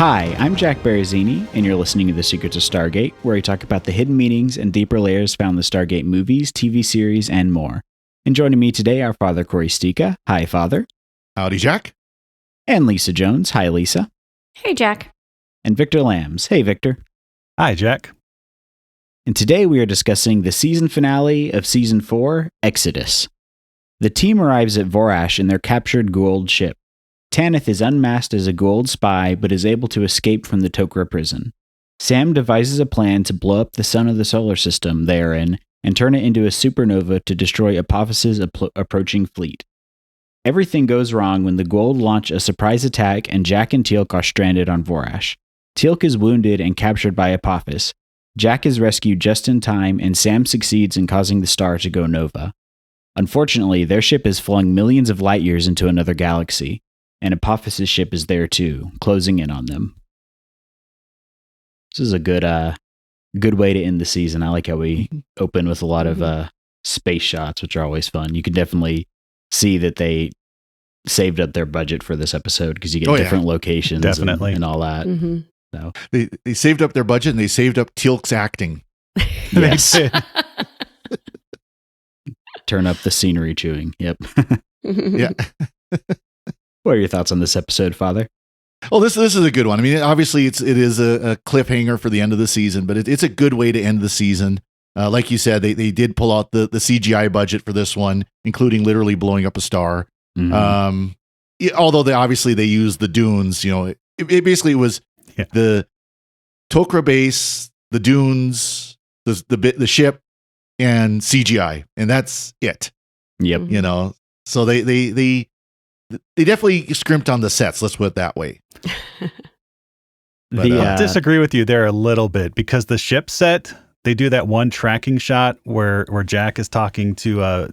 Hi, I'm Jack Baruzzini, and you're listening to The Secrets of Stargate, where we talk about the hidden meanings and deeper layers found in the Stargate movies, TV series, and more. And joining me today are Father Cory Sticha. Hi, Father. Howdy, Jack. And Lisa Jones. Hi, Lisa. Hey, Jack. And Victor Lambs. Hey, Victor. Hi, Jack. And today we are discussing the season finale of Season 4, Exodus. The team arrives at Vorash in their captured Goa'uld ship. Tanith is unmasked as a Goa'uld spy, but is able to escape from the Tok'ra prison. Sam devises a plan to blow up the sun of the solar system they are in and turn it into a supernova to destroy Apophis's approaching fleet. Everything goes wrong when the Goa'uld launch a surprise attack and Jack and Teal'c are stranded on Vorash. Teal'c is wounded and captured by Apophis. Jack is rescued just in time, and Sam succeeds in causing the star to go nova. Unfortunately, their ship is flung millions of light years into another galaxy, and Apophis's ship is there too, closing in on them. This is a good way to end the season. I like how we open with a lot of space shots, which are always fun. You can definitely see that they saved up their budget for this episode because you get different locations and all that. Mm-hmm. So They saved up their budget and they saved up Teal'c's acting. Yes. Turn up the scenery chewing. Yep. Yeah. What are your thoughts on this episode, Father? Well, this is a good one. I mean, obviously it is a cliffhanger for the end of the season, but it's a good way to end the season. Like you said, they did pull out the CGI budget for this one, including literally blowing up a star. Mm-hmm. Although they used the dunes, it basically was the Tok'ra base, the dunes, the ship, and CGI, and that's it. Yep. So they definitely scrimped on the sets. Let's put it that way. I disagree with you there a little bit because the ship set, they do that one tracking shot where Jack is talking to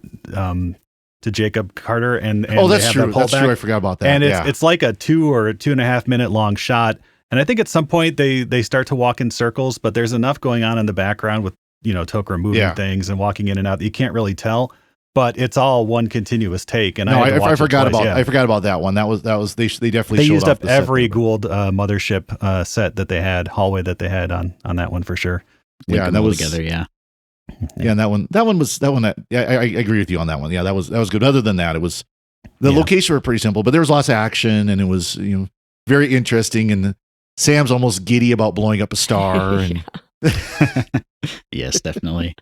Jacob Carter and that's true. That's true. I forgot about that. And it's like a 2 or 2.5 minute long shot. And I think at some point they start to walk in circles, but there's enough going on in the background with Tok'ra moving things and walking in and out that you can't really tell. But it's all one continuous take, and I forgot about that one. That was they definitely used up every Goa'uld mothership set that they had, hallway that they had on that one for sure. And that was together. Yeah, and that one. I agree with you on that one. Yeah, that was good. Other than that, it was the locations were pretty simple, but there was lots of action, and it was very interesting. And Sam's almost giddy about blowing up a star. And yes, definitely.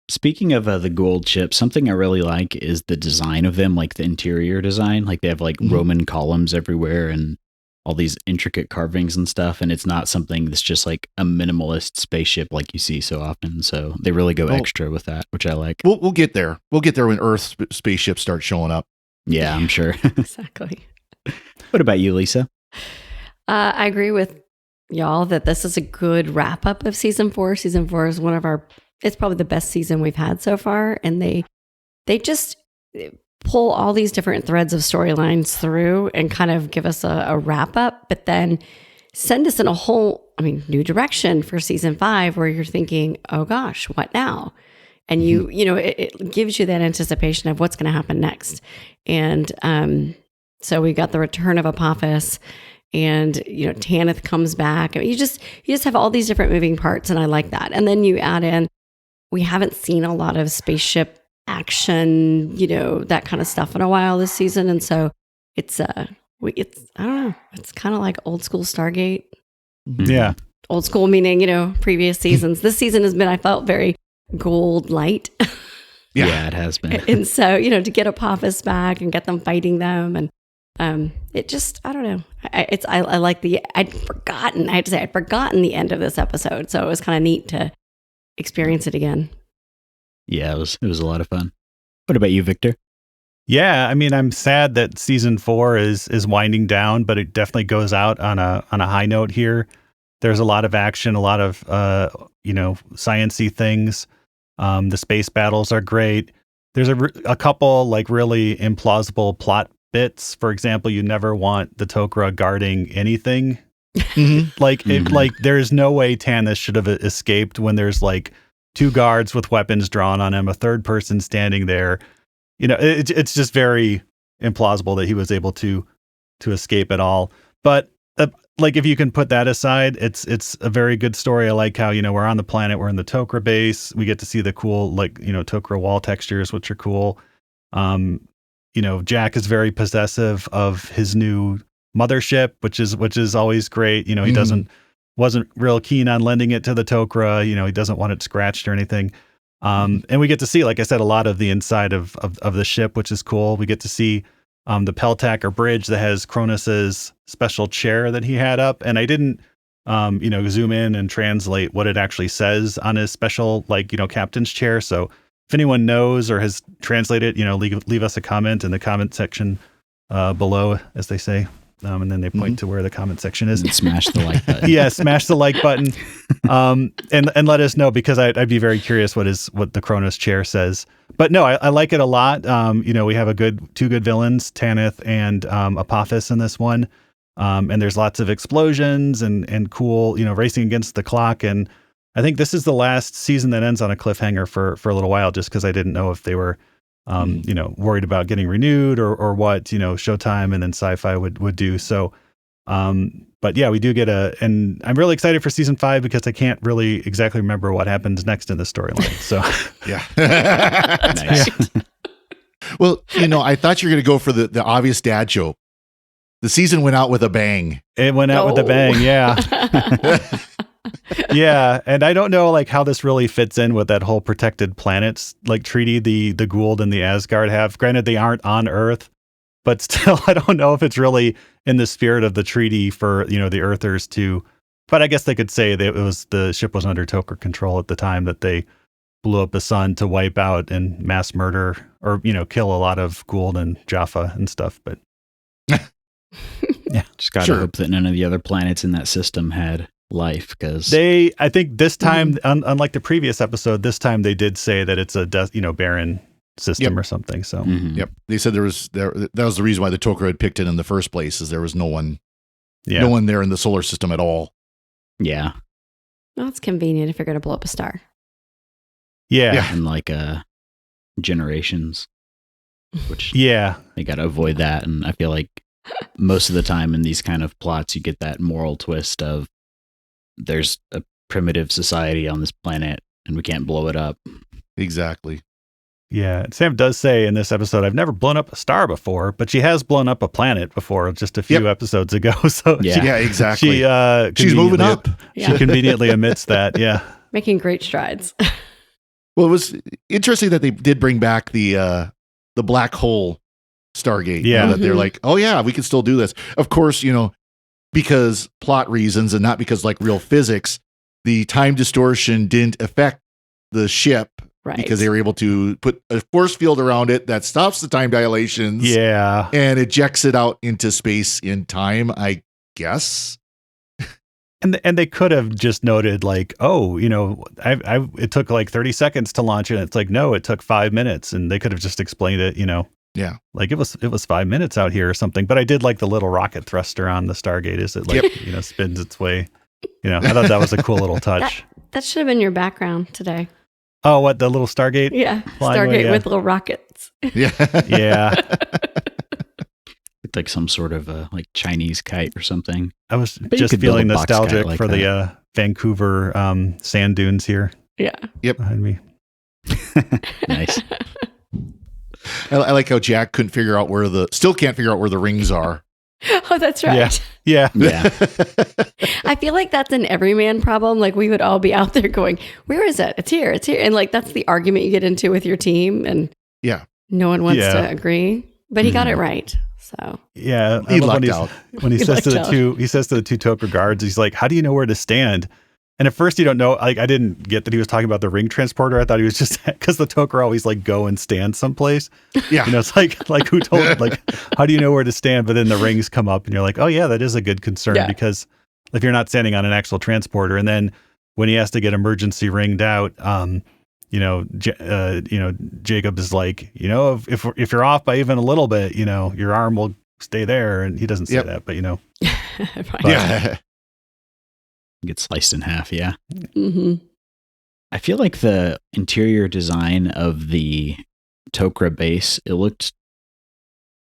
Speaking of the Goa'uld ship, something I really like is the design of them, like the interior design. Like they have Roman columns everywhere and all these intricate carvings and stuff. And it's not something that's just like a minimalist spaceship like you see so often. So they really go extra with that, which I like. We'll get there. We'll get there when Earth spaceships start showing up. Yeah, I'm sure. Exactly. What about you, Lisa? I agree with y'all that this is a good wrap up of season 4. Season 4 is it's probably the best season we've had so far. And they just pull all these different threads of storylines through and kind of give us a wrap up, but then send us in a whole, new direction for season 5 where you're thinking, oh gosh, what now? And it gives you that anticipation of what's going to happen next. And so we got the return of Apophis. And, Tanith comes back. You just have all these different moving parts, and I like that. And then you add in, we haven't seen a lot of spaceship action, that kind of stuff in a while this season. And so it's I don't know, it's kind of like old school Stargate. Yeah. Old school meaning, previous seasons. This season has been, I felt, very Goa'uld light. Yeah, it has been. And so, to get Apophis back and get them fighting them and it just, I don't know. I like I'd forgotten the end of this episode. So it was kind of neat to experience it again. Yeah, it was a lot of fun. What about you, Victor? Yeah, I'm sad that season 4 is winding down, but it definitely goes out on a high note here. There's a lot of action, a lot of science-y things. The space battles are great. There's a couple really implausible plot bits. For example, you never want the Tok'ra guarding anything. There's no way Tanith should have escaped when there's 2 guards with weapons drawn on him, a third person standing there. It's just very implausible that he was able to escape at all. But like if you can put that aside, it's a very good story. I like how, we're on the planet, we're in the Tok'ra base. We get to see the cool, Tok'ra wall textures, which are cool. Jack is very possessive of his new mothership, which is always great. He wasn't real keen on lending it to the Tok'ra. He doesn't want it scratched or anything. And we get to see, like I said, a lot of the inside of the ship, which is cool. We get to see the Teal'c or bridge that has Cronus's special chair that he had up. And I didn't, zoom in and translate what it actually says on his special, captain's chair. So if anyone knows or has translated, leave us a comment in the comment section below, as they say. And then they point to where the comment section is. And smash the like button. Yeah, smash the like button. And let us know, because I'd be very curious what the Cronus chair says. But no, I like it a lot. We have two good villains, Tanith and Apophis in this one. And there's lots of explosions and cool, racing against the clock. And I think this is the last season that ends on a cliffhanger for a little while, just because I didn't know if they were worried about getting renewed or what, Showtime and then Sci-Fi would do. So, but yeah, we do get and I'm really excited for season 5 because I can't really exactly remember what happens next in the storyline. So Yeah. Nice. Well, I thought you were going to go for the obvious dad joke. The season went out with a bang. It went out with a bang. Yeah. Yeah. And I don't know how this really fits in with that whole protected planets treaty the Goa'uld and the Asgard have. Granted, they aren't on Earth, but still, I don't know if it's really in the spirit of the treaty for, the Earthers to, but I guess they could say that the ship was under Tok'ra control at the time that they blew up the sun to wipe out and mass murder or, kill a lot of Goa'uld and Jaffa and stuff. But yeah, just gotta hope that none of the other planets in that system had life, because I think this time, unlike the previous episode, this time they did say that it's a barren system or something. So Yep, they said that was the reason why the Tok'ra had picked it in the first place, is there was no one there in the solar system at all. Yeah. Well, it's convenient if you're going to blow up a star. Yeah. And generations, which they got to avoid that. And I feel like most of the time in these kind of plots, you get that moral twist of there's a primitive society on this planet and we can't blow it up. Exactly. Yeah. Sam does say in this episode, I've never blown up a star before, but she has blown up a planet before just a few episodes ago. So exactly. She's moving up. She conveniently admits that. Yeah. Making great strides. Well, it was interesting that they did bring back the black hole Stargate. Yeah. That they're like, oh yeah, we can still do this. Of course, because plot reasons and not because real physics, the time distortion didn't affect the ship. Right. Because they were able to put a force field around it that stops the time dilations. Yeah. And ejects it out into space in time, I guess. And they could have just noted it took 30 seconds to launch it. It's no, it took 5 minutes, and they could have just explained it, Yeah. It was 5 minutes out here or something. But I did like the little rocket thruster on the Stargate as it spins its way. I thought that was a cool little touch. That should have been your background today. Oh, what, the little Stargate? Yeah, Stargate with little rockets. Yeah. Yeah. Like some sort of Chinese kite or something. I was just feeling nostalgic for the Vancouver sand dunes here. Yeah. Yep. Behind me. Nice. I like how Jack still can't figure out where the rings are. Oh, that's right. Yeah. I feel like that's an everyman problem. We would all be out there going, where is it? It's here. It's here. And that's the argument you get into with your team. And no one wants to agree, but he got it right. So yeah, he lucked out when he says to the two Tok'ra guards, he's like, how do you know where to stand? And at first you don't know, I didn't get that he was talking about the ring transporter. I thought he was just, because the Tok'ra always go and stand someplace. Yeah. It's who told, how do you know where to stand? But then the rings come up and you're like, oh yeah, that is a good concern, because if you're not standing on an actual transporter, and then when he has to get emergency ringed out, Jacob is like, if you're off by even a little bit, your arm will stay there. And he doesn't say that, but Yeah. Get sliced in half. Yeah. Mm-hmm. I feel like the interior design of the Tok'ra base, it looked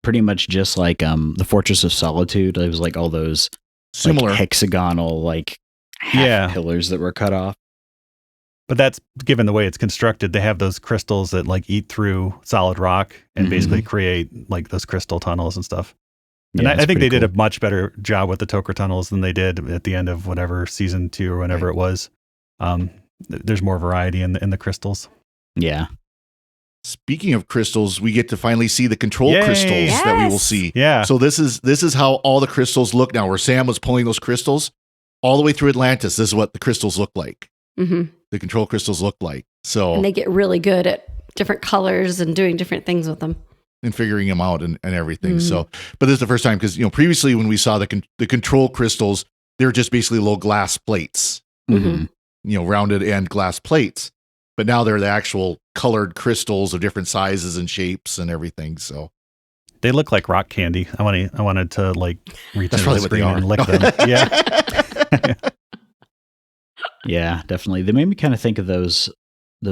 pretty much just like the Fortress of Solitude. It was all those Similar. like hexagonal, like half pillars that were cut off. But that's given the way it's constructed. They have those crystals that like eat through solid rock and basically create like those crystal tunnels and stuff. And Yeah, I think they pretty did cool. a much better job with the Tok'ra tunnels than they did at the end of whatever season 2 or whenever it was. There's more variety in the crystals. Yeah. Speaking of crystals, we get to finally see the control Yay! crystals that we will see. Yeah. So this is how all the crystals look now. Where Sam was pulling those crystals all the way through Atlantis, this is what the crystals look like. Mm-hmm. The control crystals look like. So And they get really good at different colors and doing different things with them. and figuring them out and everything. So, but this is the first time because previously when we saw the control crystals, they were just basically little glass plates, rounded end glass plates. But now they're the actual colored crystals of different sizes and shapes and everything. So they look like rock candy. I wanted to like reach That's into the probably what they screen are. and lick them. Yeah. Yeah, definitely. They made me kind of think of those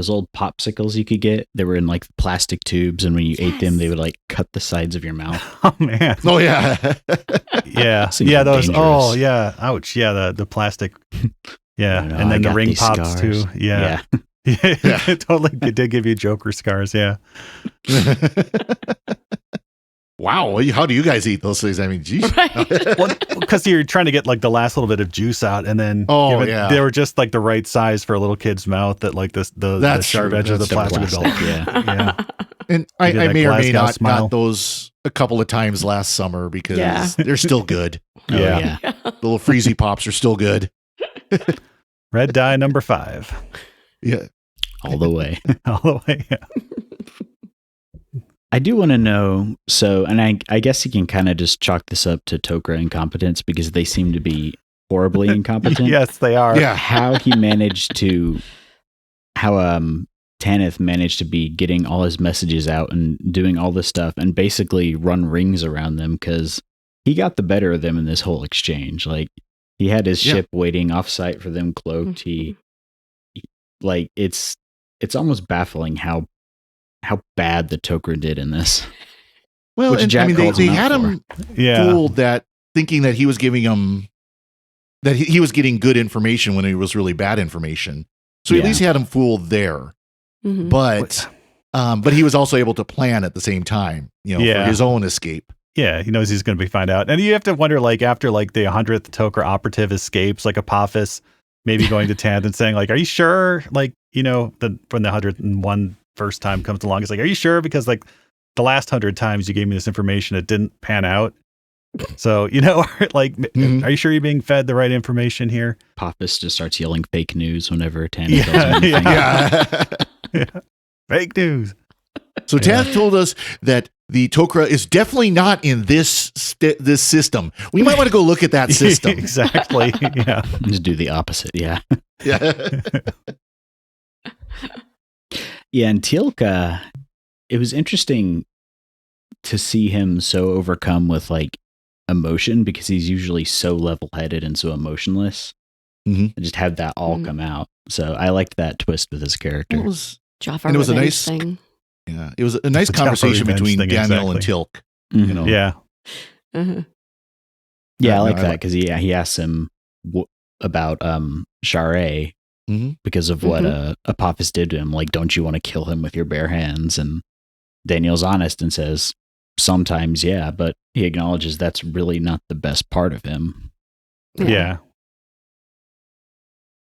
old popsicles you could get. They were in like plastic tubes, and when you ate them, they would like cut the sides of your mouth. Oh man. Oh yeah. Yeah. Seems Yeah. Those. dangerous. Oh yeah. Ouch. Yeah. The plastic. Yeah. I know, And I then the got ring these pops scars. too. Yeah. Yeah. Yeah. It totally did give you Joker scars. Yeah. Wow. How do you guys eat those things? I mean, geez. Well, because you're trying to get like the last little bit of juice out, and then Yeah. they were just like the right size for a little kid's mouth. That like the That's sharp true. edge of the That's plastic would plastic, go. yeah. Yeah. And You I did that may or may Glasgow not smile. got those a couple of times last summer because Yeah. they're still good. Oh, Yeah. yeah. The little freezy pops are still good. Red dye number 5. Yeah. All the way. All the way. Yeah. I do want to know, and I guess you can kind of just chalk this up to Tok'ra incompetence because they seem to be horribly incompetent. Yes, they are. Yeah. How Tanith managed to be getting all his messages out and doing all this stuff and basically run rings around them because he got the better of them in this whole exchange. Like he had his ship waiting offsite for them cloaked. He like it's almost baffling how bad the Tok'ra did in this. Well, Which and Jack I mean, calls they him out had for. him Yeah. fooled that thinking that he was giving him that he was getting good information when it was really bad information. So at Yeah. least he had him fooled there. Mhm. But he was also able to plan at the same time, for his own escape. Yeah, he knows he's going to be found out. And you have to wonder, like, after like the 100th Tok'ra operative escapes, like Apophis maybe going to Tanith and saying, like, are you sure? Like, when the 101 first time comes along, it's like, are you sure? Because like the last 100 times you gave me this information, it didn't pan out. So, like, are you sure you're being fed the right information here? Pappas just starts yelling fake news whenever Tanith tells him anything. Yeah. Fake news. So Tanith told us that the Tok'ra is definitely not in this system. We might want to go look at that system. Exactly. Yeah. Just do the opposite. Yeah. Yeah. Yeah. And Teal'c, it was interesting to see him so overcome with like emotion because he's usually so level headed and so emotionless. Mhm. And just have that all come out. So I liked that twist with his character. It was Jaffa and it was a revenge nice thing. it was a nice The Jaffa conversation revenge between thing, Daniel and exactly. Teal'c. Mhm. Yeah. Uh-huh. Yeah, I No, like I that like- because he asks him about Sharae Mhm. because of what Apophis did to him. Like, don't you want to kill him with your bare hands? And Daniel's honest and says, sometimes, yeah, but he acknowledges that's really not the best part of him. Yeah.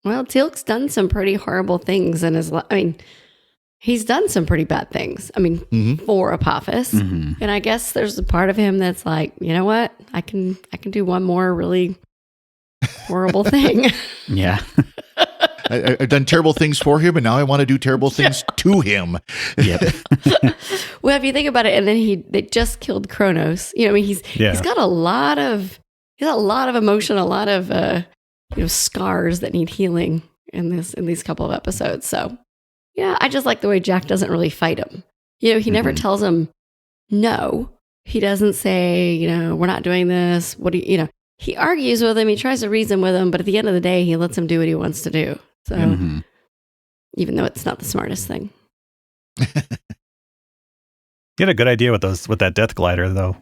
Well, Teal'c's done some pretty horrible things in his life. I mean, he's done some pretty bad things. I mean, Mhm. for Apophis. Mhm. And I guess there's a part of him that's like, you know what? I can do one more really horrible thing. Yeah. I've done terrible things for him, and now I want to do terrible things to him. Yep. Well, if you think about it, and then they just killed Kronos. I mean, he's got a lot of emotion, a lot of scars that need healing in these couple of episodes. So yeah, I just like the way Jack doesn't really fight him. He never tells him no. He doesn't say, we're not doing this. What do you? He argues with him. He tries to reason with him, but at the end of the day, he lets him do what he wants to do. So Mhm. even though it's not the smartest thing. You had a good idea with that death glider, though.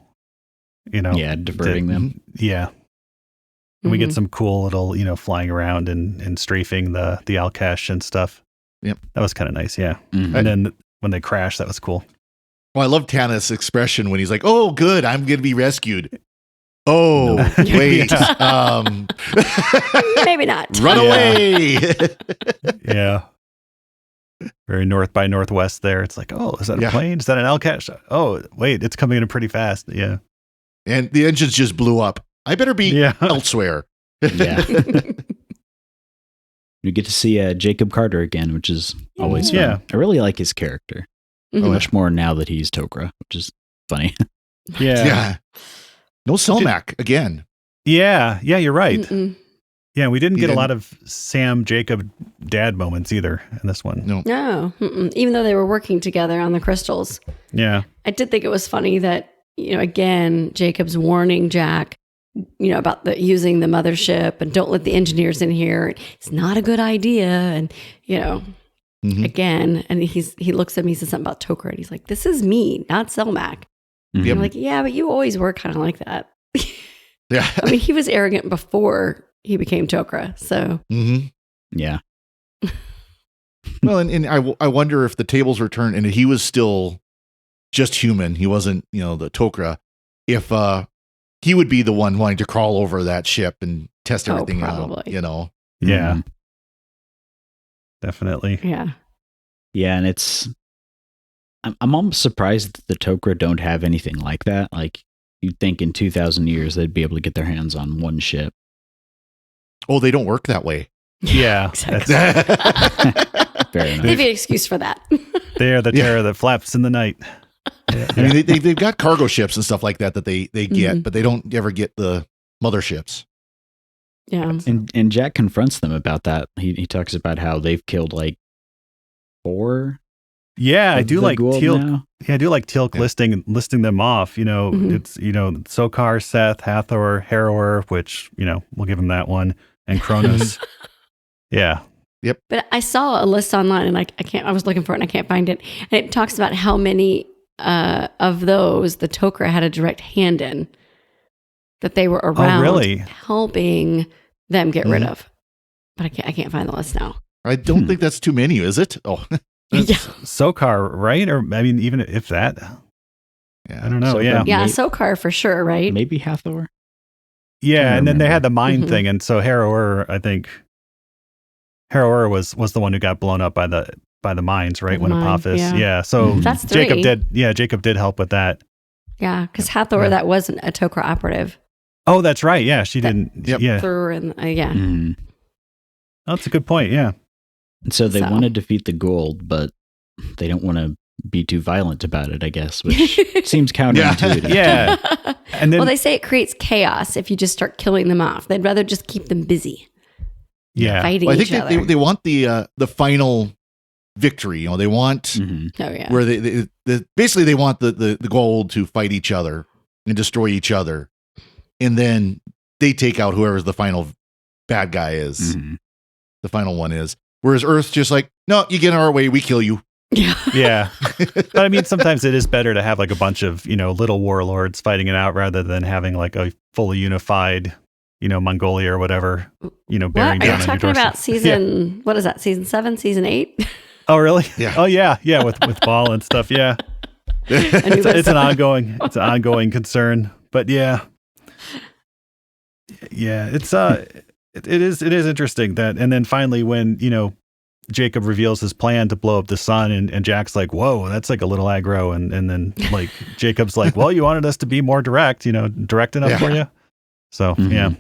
Yeah, diverting them. Yeah. And we get some cool little, flying around and strafing the Alcash and stuff. Yep. That was kind of nice, yeah. Mhm. And then when they crash, that was cool. Well, I love Tanith's expression when he's like, "Oh, good, I'm going to be rescued." Oh, No. wait. Maybe not. Run away. Yeah. Very north by northwest there. It's like, oh, is that a plane? Is that an Alcash? Oh, wait, it's coming in pretty fast. Yeah. And the engines just blew up. I better be elsewhere. Yeah. You get to see Jacob Carter again, which is always fun. Yeah. I really like his character. Mhm. Much more now that he's Tok'ra, which is funny. Yeah. No Selmac again. Yeah, you're right. Mm-mm. Yeah, we didn't He get a didn't. lot of Sam Jacob dad moments either in this one. No. No, even though they were working together on the crystals. Yeah. I did think it was funny that, again, Jacob's warning Jack, about using the mothership and don't let the engineers in here. It's not a good idea. And, Mhm. again, and he looks at me, he says something about Tok'ra, and he's like, this is me, not Selmac. Mhm. I'm like, yeah, but you always were kind of like that. Yeah. I mean, he was arrogant before he became Tok'ra. So, Mm-hmm. Yeah. Well, and I wonder if the tables were turned and he was still just human. He wasn't, the Tok'ra. If he would be the one wanting to crawl over that ship and test everything out, probably. Yeah. Mhm. Definitely. yeah. Yeah, and I'm almost surprised that the Tok'ra don't have anything like that. Like, you'd think in 2,000 years they'd be able to get their hands on one ship. Oh, they don't work that way. Yeah. Exactly. Fair enough. Maybe an excuse for that. They're the terror that flaps in the night. I mean, they've got cargo ships and stuff like that they get, Mhm. but they don't ever get the motherships. Yeah. And Jack confronts them about that. He talks about how they've killed like 4. Yeah, I of do the like Goa'uld Teal'c. now. Yeah, I do like Teal'c listing them off. Mhm. It's Sokar, Seth, Hathor, Harrower, which we'll give him that one, and Cronus. Yeah, But I saw a list online, and I was looking for it, and I can't find it. And it talks about how many of those the Tok'ra had a direct hand in, that they were around really? helping them get rid Mhm. of. But I can't find the list now. I don't think that's too many, is it? Oh, Yeah. Sokar, right? Or I mean, even if that, yeah. I don't know. So Yeah, Yeah, May- Sokar for sure, right? Maybe Hathor? yeah. And then they had the mine Mhm. thing, and so Harrower, I think Harrower was the one who got blown up by the mines, right? the When mine, Apophis, yeah. So Mhm. That's Jacob 3. did. Yeah, Jacob did help with that. Yeah, because Hathor, Yeah. that wasn't a Tok'ra operative. Oh, that's right. Yeah, she didn't. Yep. Yeah, Through and yeah. Mhm. that's a good point. Yeah. And so they So. want to defeat the Goa'uld, but they don't want to be too violent about it, I guess, which seems counterintuitive. Yeah. And then Well, they say it creates chaos if you just start killing them off. They'd rather just keep them busy yeah. fighting Well, I each think other. they want the final victory. They want Mhm. Oh yeah. where they basically they want the Goa'uld to fight each other and destroy each other, and then they take out whoever the final bad guy is. Mhm. The final one is. Whereas Earth's just like, no, you get in our way, we kill you. Yeah. Yeah. But I mean, sometimes it is better to have like a bunch of, little warlords fighting it out rather than having like a fully unified, Mongolia or whatever, bearing What? Are down you on your talking doorstep. about season? What is that? Season 7, season 8? Oh, really? Yeah. Oh, yeah. Yeah. With Ball and stuff. Yeah. It's an ongoing concern, but yeah. Yeah. It's, it is interesting that, and then finally when, Jacob reveals his plan to blow up the sun and Jack's like, whoa, that's like a little aggro. And then like Jacob's like, well, you wanted us to be more direct, direct enough for you. So, Mhm. yeah.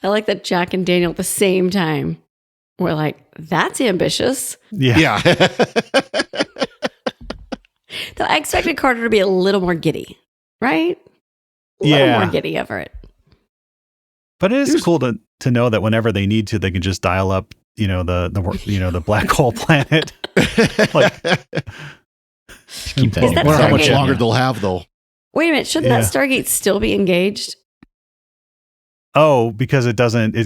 I like that Jack and Daniel at the same time were like, that's ambitious. Yeah. Yeah. Though I expected Carter to be a little more giddy, right? A little Yeah. more giddy over it. But it is cool to know that whenever they need to, they can just dial up, the black hole planet. Like, Keep that Is in that I wonder how much Stargate? longer they'll have, though. Wait a minute. Shouldn't Yeah. that Stargate still be engaged? oh, because it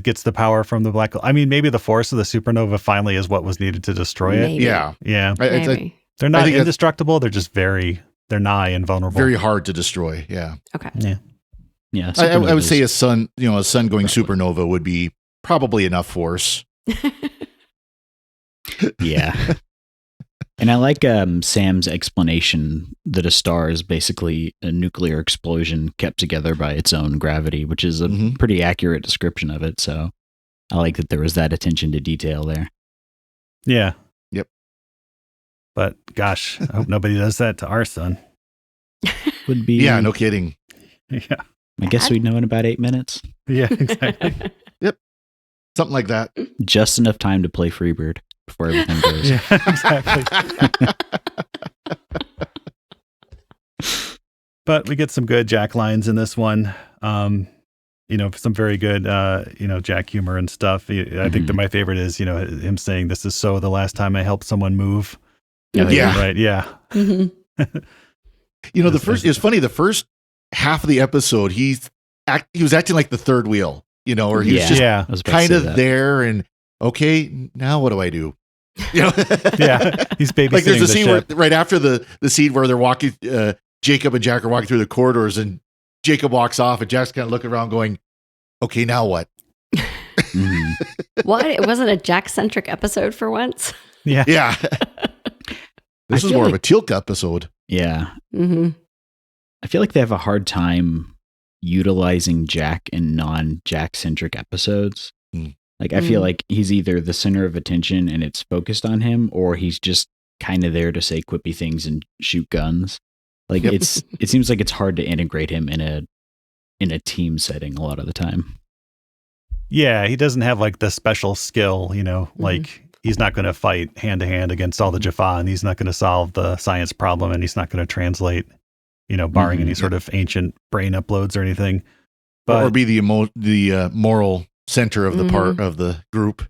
gets the power from the black hole. I mean, maybe the force of the supernova finally is what was needed to destroy it. Maybe. Yeah. Yeah. Maybe. They're not think that's- indestructible. They're just they're nigh invulnerable. Very hard to destroy. Yeah. Okay. Yeah. Yeah, I would supernovas. say a sun going supernova would be probably enough force. Yeah. And I like Sam's explanation that a star is basically a nuclear explosion kept together by its own gravity, which is a Mhm. pretty accurate description of it. So I like that there was that attention to detail there. Yeah. Yep. But gosh, I hope nobody does that to our son. Would be, Yeah, no kidding. Yeah. I guess we'd know in about 8 minutes. Yeah, exactly. Something like that. Just enough time to play Freebird before everything goes. Yeah, exactly. But we get some good Jack lines in this one. Some very good, Jack humor and stuff. I think that my favorite is, him saying, "This is so the last time I helped someone move." Yeah. Right. Yeah. Mhm. It's funny, the first half of the episode, he was acting like the third wheel, or he was just Yeah. I was about to kind say of that. there and, okay, now what do I do? Yeah. He's babysitting Like there's a the scene ship. where, right after the scene where they're walking, Jacob and Jack are walking through the corridors and Jacob walks off and Jack's kind of looking around going, okay, now what? Mhm. What? It wasn't a Jack-centric episode for once? Yeah. Yeah. This I is feel more like- of a Teal'c episode. Yeah. Mm-hmm. I feel like they have a hard time utilizing Jack in non-Jack centric episodes. Mm. Like I feel like he's either the center of attention and it's focused on him, or he's just kind of there to say quippy things and shoot guns. Like Yep. it seems like it's hard to integrate him in a team setting a lot of the time. Yeah. He doesn't have like the special skill, like he's not going to fight hand to hand against all the Jaffa, and he's not going to solve the science problem, and he's not going to translate, barring any sort of ancient brain uploads or anything. But or be the moral center of the part of the group.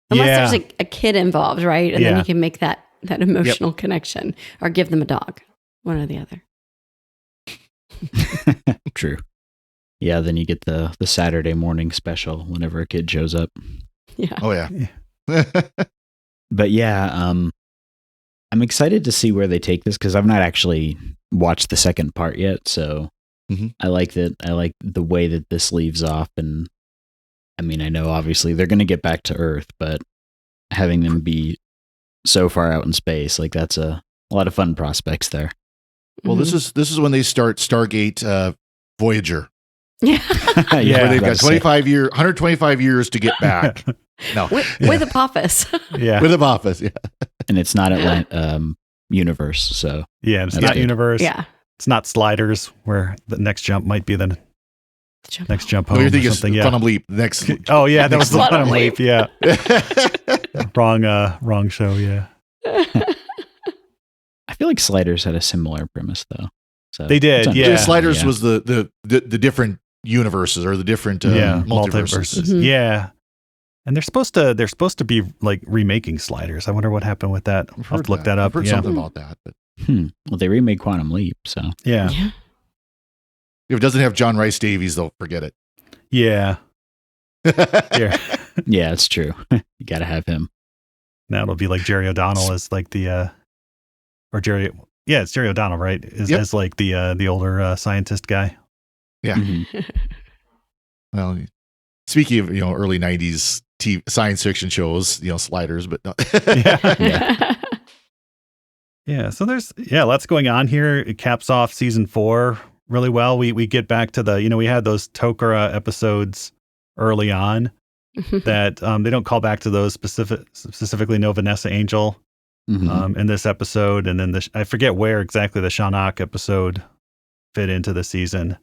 Unless there's a kid involved, right? And then Yeah. you can make that emotional connection or give them a dog, one or the other. True. Yeah, then you get the Saturday morning special whenever a kid shows up. Yeah. Oh, yeah. But yeah, I'm excited to see where they take this because I've not actually watched the second part yet. So Mhm. I like that. I like the way that this leaves off. And I mean, I know obviously they're going to get back to Earth, but having them be so far out in space, like that's a lot of fun prospects there. Well, this is when they start Stargate Voyager. Yeah. Where they've got about to say. 125 years to get back. No, with Apophis. yeah. with Apophis. Yeah. And it's not universe. So Yeah. It's That's not good. universe. Yeah. It's not Sliders, where the next jump might be the next jump Oh, home you're or thinking something. Yeah. Quantum Leap. Next. Oh yeah, that was the Quantum Quantum Leap. Leap. Yeah. Wrong show. Yeah. I feel like Sliders had a similar premise though. So They did, it's yeah. understandable, Sliders yeah. was the different universes or the different multiverses. Mhm. Yeah. And they're supposed to be like remaking Sliders. I wonder what happened with that. I've I'll have to look that I've up. heard Yeah. something about that. But Well, they remade Quantum Leap, so Yeah. Yeah. if it doesn't have John Rice Davies, they'll forget it. Yeah. Yeah. yeah, it's true. You got to have him. Now it'll be like Jerry O'Donnell as like the or Jerry. Yeah, it's Jerry O'Donnell, right? Yep. As like the older scientist guy. Yeah. Mhm. Well, speaking of early '90s science fiction shows, Sliders, but no. Yeah. Yeah. So there's lots going on here. It caps off season 4 really well. We get back to the we had those Tok'ra episodes early on that they don't call back to those specifically no Vanessa Angel Mhm. in this episode, and then I forget where exactly the Shanak episode fit into the season.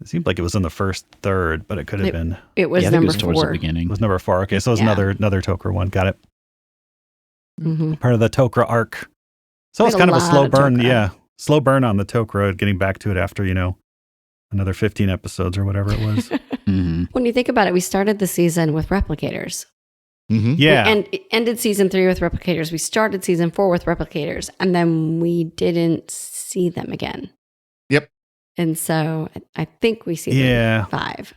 It seemed like it was in the first third, but it could have been. It was Yeah, I think it number was towards the 4. beginning. It was number 4. Okay, so it was Yeah. another Tok'ra one. Got it. Mm-hmm. Part of the Tok'ra arc. So We it's had kind a of a lot slow of burn. Tok'ra. Yeah, slow burn on the Tok'ra, getting back to it after another 15 episodes or whatever it was. Mhm. When you think about it, we started the season with replicators. Mhm. Yeah, And ended season 3 with replicators. We started season 4 with replicators, and then we didn't see them again. Yep. And so I think we see Yeah. them in 5.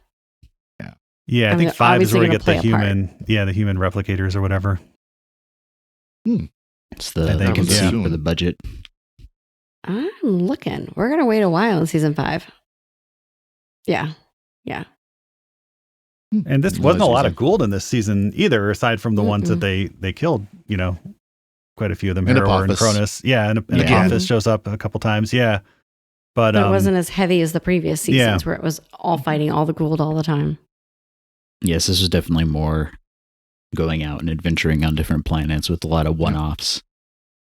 yeah. I I'm think 5 is obviously where we gonna get the play a part. human replicators or whatever. It's the I think it's- receipt yeah. for the budget. I'm looking. We're going to wait a while in season 5. Yeah. Yeah. And this wasn't a lot of Gould in this season either, aside from the ones that they killed, quite a few of them. Harrower and Cronus. Yeah, and Apophis shows up a couple times. Yeah. But it wasn't as heavy as the previous seasons where it was all fighting all the Gould all the time. Yes, this was definitely more going out and adventuring on different planets with a lot of one-offs.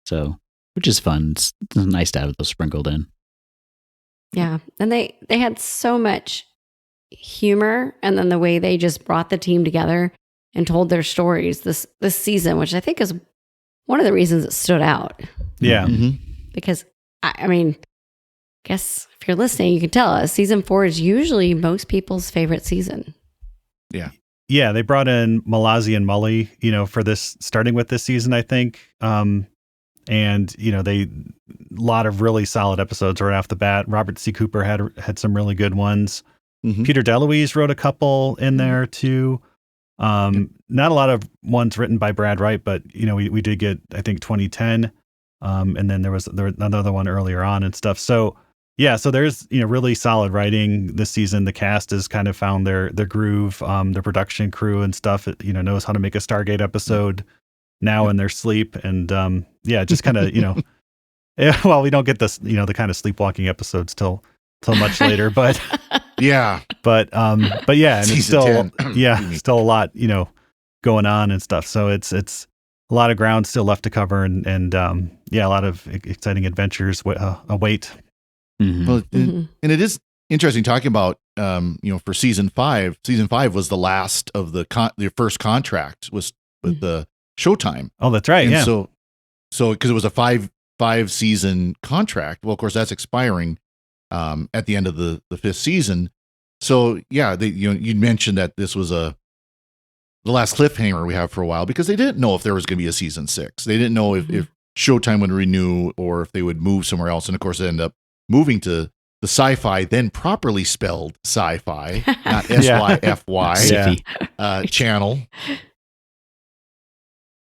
So, which is fun. It's nice to have those sprinkled in. Yeah. And they had so much humor, and then the way they just brought the team together and told their stories this season, which I think is one of the reasons it stood out. Yeah. Because, I mean, guess if you're listening, you can tell us season 4 is usually most people's favorite season. Yeah. Yeah, they brought in Malazi and Mully, for this, starting with this season, I think. And, they a lot of really solid episodes right off the bat. Robert C. Cooper had some really good ones. Peter DeLuise wrote a couple in there too. Not a lot of ones written by Brad Wright, but we did get, I think, 2010. And then there was another one earlier on and stuff. So yeah, so there's really solid writing this season. The cast has kind of found their groove. The production crew and stuff, knows how to make a Stargate episode now in their sleep. And just kind of well, we don't get this the kind of sleepwalking episodes till much later, but but yeah, and it's still still a lot going on and stuff. So it's a lot of ground still left to cover, and a lot of exciting adventures await. Well, and it is interesting talking about for season 5. Season 5 was the last of the first contract was with the Showtime. Oh, that's right. And so because it was a five season contract. Well, of course, that's expiring at the end of the 5th season. So yeah, you mentioned that this was the last cliffhanger we have for a while, because they didn't know if there was going to be a season 6. They didn't know if Showtime would renew or if they would move somewhere else. And of course, they ended up moving to the Sci-Fi, then properly spelled Sci-Fi, not SYFY channel.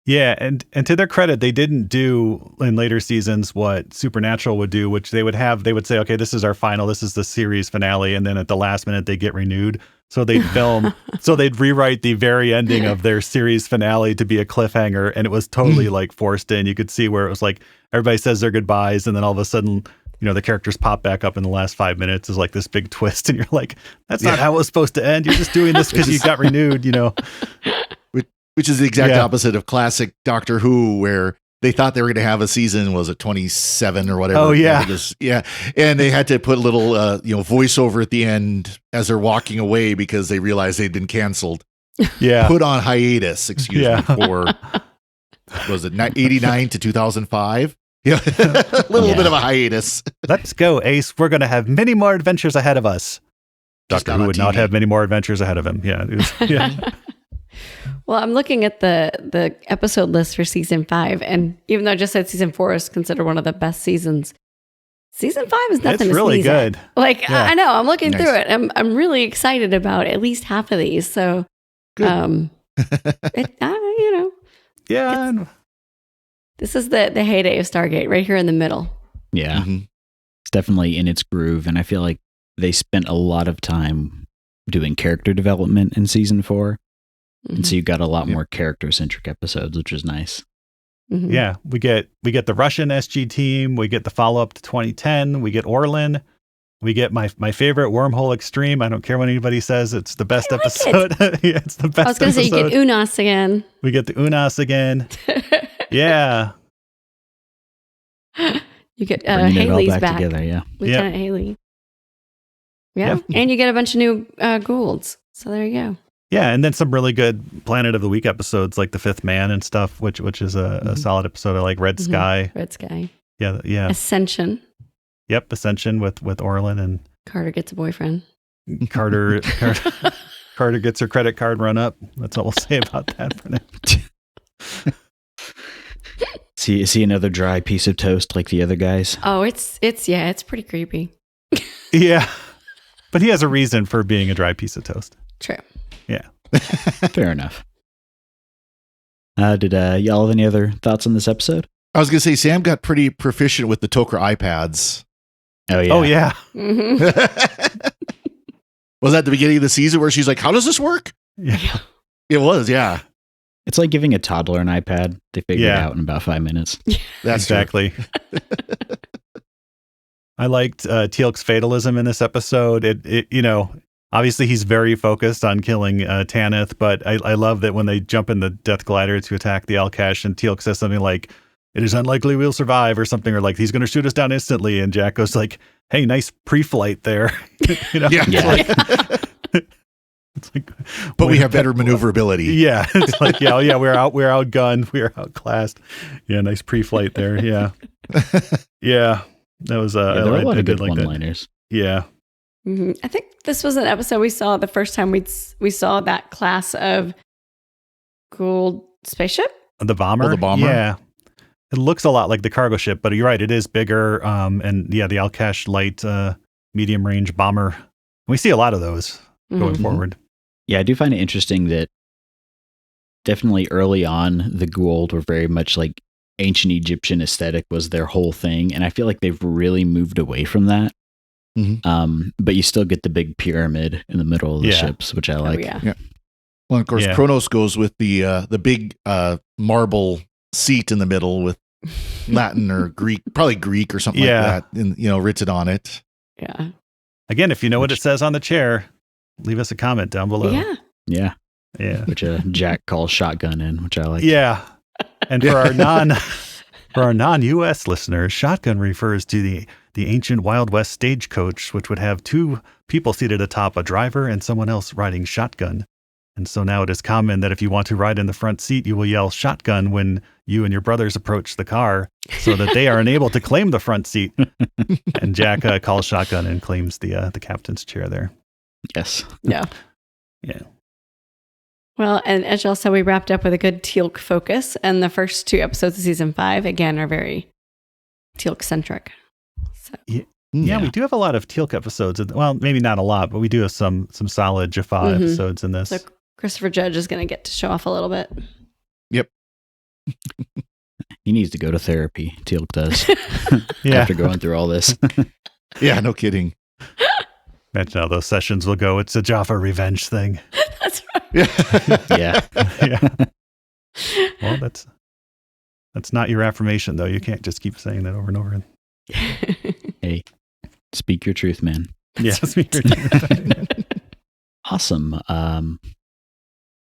Yeah, and to their credit, they didn't do in later seasons what Supernatural would do, which they would say, okay, this is our final, this is the series finale, and then at the last minute they get renewed. So they'd they'd rewrite the very ending of their series finale to be a cliffhanger, and it was totally like forced in. You could see where it was like everybody says their goodbyes, and then all of a sudden, the characters pop back up in the last 5 minutes is like this big twist, and you're like, that's not how it was supposed to end. You're just doing this because you got renewed, Which is the exact opposite of classic Doctor Who, where they thought they were going to have a season, was it 27 or whatever? Oh, yeah. And they had to put a little, voiceover at the end as they're walking away because they realized they'd been canceled. Yeah. Put on hiatus, me, for, was it 89 to 2005? Yeah. A little bit of a hiatus. Let's go, Ace. We're going to have many more adventures ahead of us. Doctor Who would not have many more adventures ahead of him. Yeah. Well, I'm looking at the episode list for season 5, and even though I just said season 4 is considered one of the best seasons, season 5 is nothing to really sneeze good. At. I know, I'm looking through it. I'm really excited about at least half of these. So, good. This is the heyday of Stargate, right here in the middle. Yeah, it's definitely in its groove, and I feel like they spent a lot of time doing character development in season 4. And so you got a lot more character-centric episodes, which is nice. Yeah, we get the Russian SG team, we get the follow-up to 2010, we get Orlin, we get my favorite Wormhole Extreme. I don't care what anybody says, it's the best episode. It's the best. I was going to say, you get Unas again. We get the Unas again. Yeah. You get Haley's back together, yeah. Lieutenant Haley. Yeah, and you get a bunch of new Goulds. So there you go. Yeah, and then some really good Planet of the Week episodes like The Fifth Man and stuff, which is a solid episode. I like Red Sky. Red Sky. Yeah. Ascension. Yep, Ascension with Orlin and Carter gets a boyfriend. Carter gets her credit card run up. That's all we'll say about that for now. Is he another dry piece of toast like the other guys? Oh, it's pretty creepy. Yeah, but he has a reason for being a dry piece of toast. True. Yeah. Fair enough. Did y'all have any other thoughts on this episode? I was going to say, Sam got pretty proficient with the Tok'ra iPads. Oh, yeah. Oh, yeah. Was that the beginning of the season where she's like, how does this work? Yeah. It was, yeah. It's like giving a toddler an iPad. They figure it out in about 5 minutes. That's exactly. I liked Teal'c's fatalism in this episode. It obviously he's very focused on killing Tanith, but I love that when they jump in the Death Glider to attack the Alcash, and Teal'c says something like, "It is unlikely we'll survive," or something, or like, "He's going to shoot us down instantly." And Jack goes like, "Hey, nice pre-flight there." Yeah. It's like, but we have better maneuverability. Yeah. It's like, yeah, we're outgunned. We're outclassed. Yeah. Nice pre-flight there. Yeah. Yeah. That was, there were a lot of good like one-liners. Yeah. Mm-hmm. I think this was an episode we saw the first time we saw that class of Gould spaceship. The bomber? Oh, the bomber? Yeah. It looks a lot like the cargo ship, but you're right. It is bigger. And yeah, the Alcash light, medium range bomber. We see a lot of those going forward. Yeah, I do find it interesting that definitely early on, the Gould were very much like ancient Egyptian aesthetic was their whole thing. And I feel like they've really moved away from that. Mm-hmm. But you still get the big pyramid in the middle of the ships, which I like. Oh, yeah. Yeah. Well, of course, Kronos goes with the big marble seat in the middle with Latin or Greek, probably Greek or something like that, and written on it. Yeah. Again, if you know what it says on the chair, leave us a comment down below. Yeah. Yeah. Which Jack calls shotgun in, which I like. Yeah. And for our non-US listeners, shotgun refers to the ancient Wild West stagecoach, which would have two people seated atop, a driver and someone else riding shotgun. And so now it is common that if you want to ride in the front seat, you will yell shotgun when you and your brothers approach the car so that they are unable to claim the front seat. And Jack calls shotgun and claims the captain's chair there. Yes. Yeah. Yeah. Well, and as y'all said, we wrapped up with a good Teal'c focus, and the first 2 episodes of season 5, again, are very Teal'c-centric. So. Yeah, we do have a lot of Teal'c episodes. Well, maybe not a lot, but we do have some solid Jaffa episodes in this. So Christopher Judge is going to get to show off a little bit. Yep. He needs to go to therapy. Teal'c does. Yeah. After going through all this. Yeah, no kidding. Imagine how those sessions will go. It's a Jaffa revenge thing. That's right. Yeah. Yeah. Well, that's not your affirmation, though. You can't just keep saying that over and over. Hey, speak your truth, man. Yeah, speak your truth. Awesome.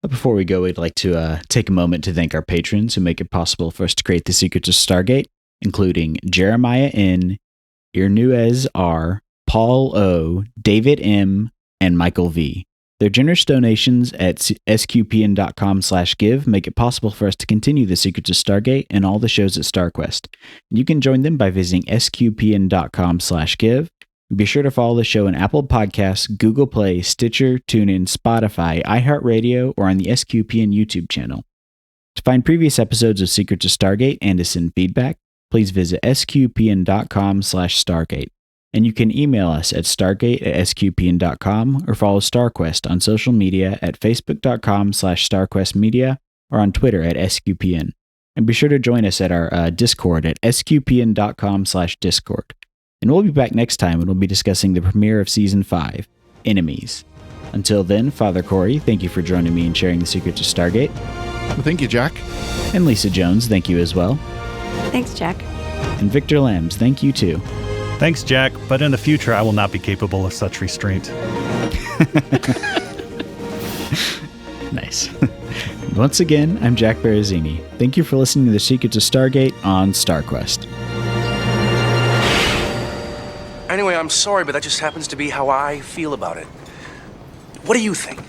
But before we go, we'd like to take a moment to thank our patrons who make it possible for us to create the Secrets of Stargate, including Jeremiah N., Irnuez R., Paul O., David M., and Michael V. Their generous donations at sqpn.com/give make it possible for us to continue the Secrets of Stargate and all the shows at StarQuest. You can join them by visiting sqpn.com/give. Be sure to follow the show on Apple Podcasts, Google Play, Stitcher, TuneIn, Spotify, iHeartRadio, or on the SQPN YouTube channel. To find previous episodes of Secrets of Stargate and to send feedback, please visit sqpn.com/Stargate. And you can email us at stargate@sqpn.com or follow StarQuest on social media at facebook.com/StarQuestMedia or on Twitter at SQPN. And be sure to join us at our Discord at sqpn.com/Discord. And we'll be back next time when we'll be discussing the premiere of Season 5, Enemies. Until then, Father Cory, thank you for joining me and sharing the Secrets of Stargate. Well, thank you, Jack. And Lisa Jones, thank you as well. Thanks, Jack. And Victor Lambs, thank you too. Thanks, Jack, but in the future, I will not be capable of such restraint. Nice. Once again, I'm Jack Baruzzini. Thank you for listening to The Secrets of Stargate on StarQuest. Anyway, I'm sorry, but that just happens to be how I feel about it. What do you think?